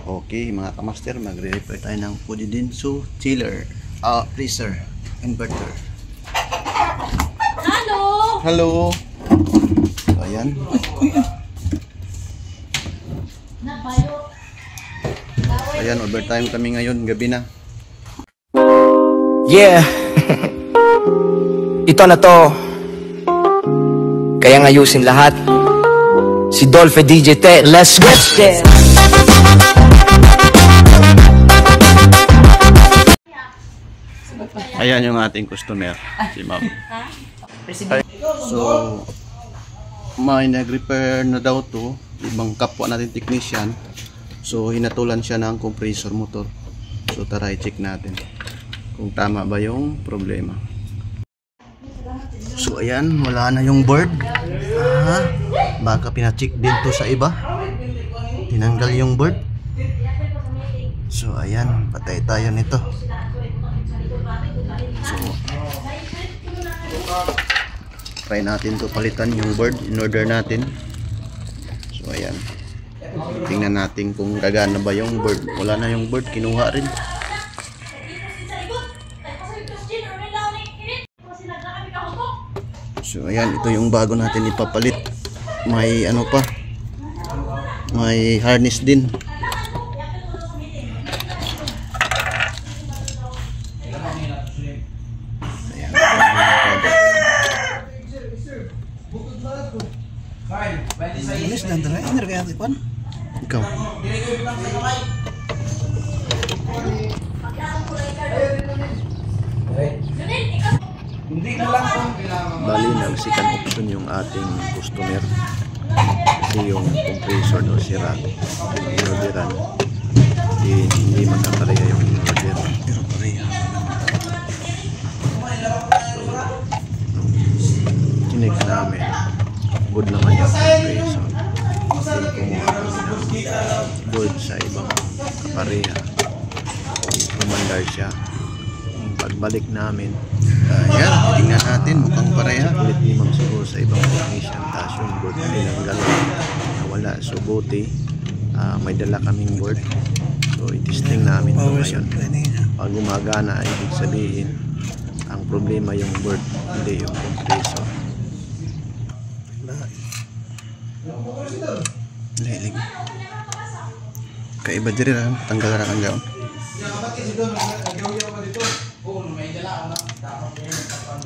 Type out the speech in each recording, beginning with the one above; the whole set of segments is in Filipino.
Okay mga kamaster, magre-repair tayo ng Fujitsu chiller, freezer, inverter. Hello! So ayan. Ayan, overtime kami ngayon, gabi na. Yeah. Ito na to. Kaya ngayusin lahat. Si Dolphy DJ Tech, let's get there. Ayan yung ating customer, si ma'am. So, may nag-repair na daw to, ibang kapwa natin technician. So, hinatulan siya ng compressor motor. So, tara i-check natin kung tama ba yung problema. So, ayan, wala na yung board. Baka pina-check din to sa iba. Tinanggal yung board. So, ayan, patay tayo nito. So, try natin to palitan yung board in order natin. So ayan, tingnan natin kung gagana ba yung board. Wala na yung board, kinuha rin. So ayan, ito yung bago natin ipapalit. May ano pa, may harness din. Ikaw. Bali ng second option yung ating customer. Kasi yung compressor no sira. Inorderan. Hindi magkakareha yung inorder. Pero pareha. So, chinig namin. Good naman yung compressor. Board sa ibang kapareha, kumandar siya. Pagbalik namin, yan, tingnan natin, mukhang pareha. Ulit ni ma'am siguro sa ibang technician, tapos yung board tinanggal na wala. So buti may dala kaming board, so i-testing namin ito ngayon. Pag gumagana, ibig sabihin ang problema yung board, hindi yung compressor. Lilig. Kaiba diri ra tanggal ra ang gaon.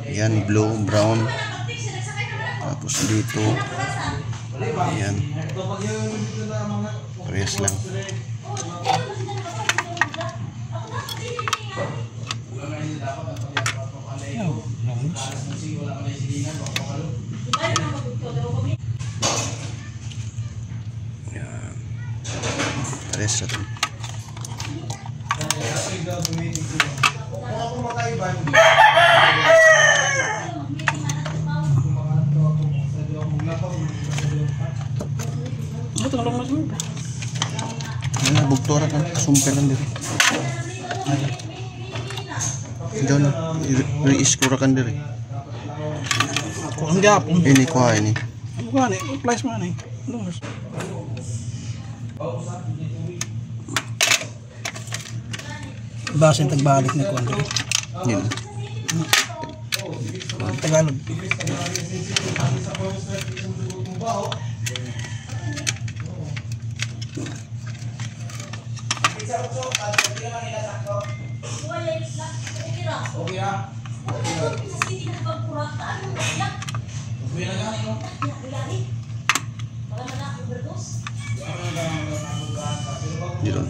Yan, blue, brown. Tapos dito. Ayan. Parehas lang. Rest ito. Ano buktora kan sumperan diri. Doon i-screw kan diri. Ako ang gapon. Ini ko ini. Ano gani? Place man ni. Basin tagbalik ni kuan diri. Yun. Tagalog. Dito.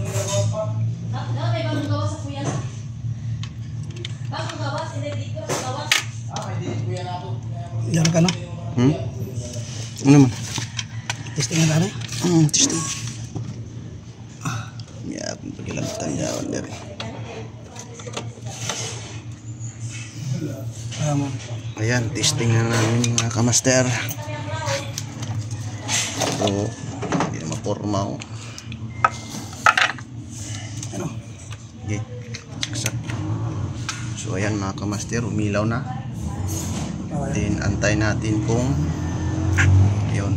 Diyan ka na. Ano man? Testing na rin. Testing. Ya, pagilang tanyawan dari. Ayan, testing na namin mga kamaster. So, hindi na maporma. Ano? Okay, saksak. So ayan mga kamaster, umilaw na. Then antay natin kung yun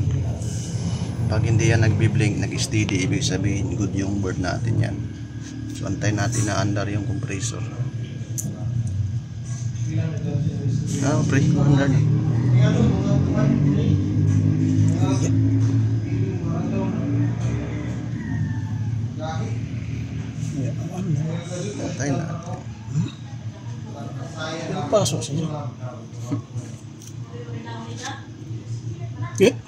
Pag hindi yan nagbi-blink, nag-steady, ibig sabihin good yung board natin yan. So antayin natin na under yung compressor. Pre, under na. Antayin natin. Pasok siya. Yeah.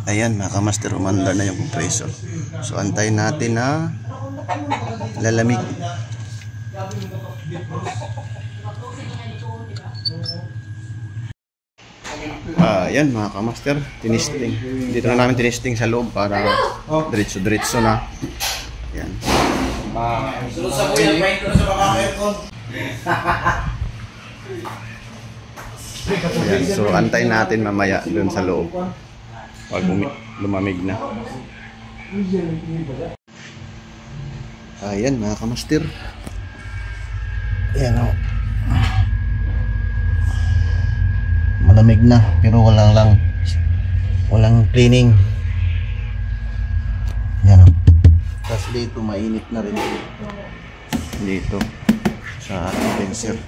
Ayan, mga kamaster, umandar na yung compressor. So antayin natin na lalamig. Ayan mga kamaster, tinisting. Dito na namin tinisting sa loob para diretso-diretso na. Ayan. Ayan. So antayin natin mamaya doon sa loob pag lumamig na. Ayan mga kamaster. Ayan o. Malamig na pero walang cleaning. Ayan o. Tapos dito mainit na rin dito sa condenser.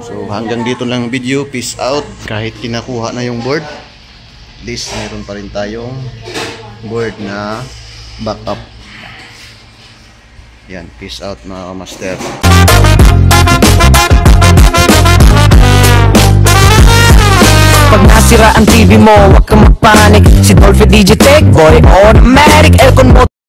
So hanggang dito lang video. Peace out. Kahit kinakuha na yung board, at least meron pa rin tayong board na backup. Yan, peace out mga master. Pag nasira ang TV mo, huwag kang magpanik. Si Dolphy DJ Tech Boy, automatic aircon mo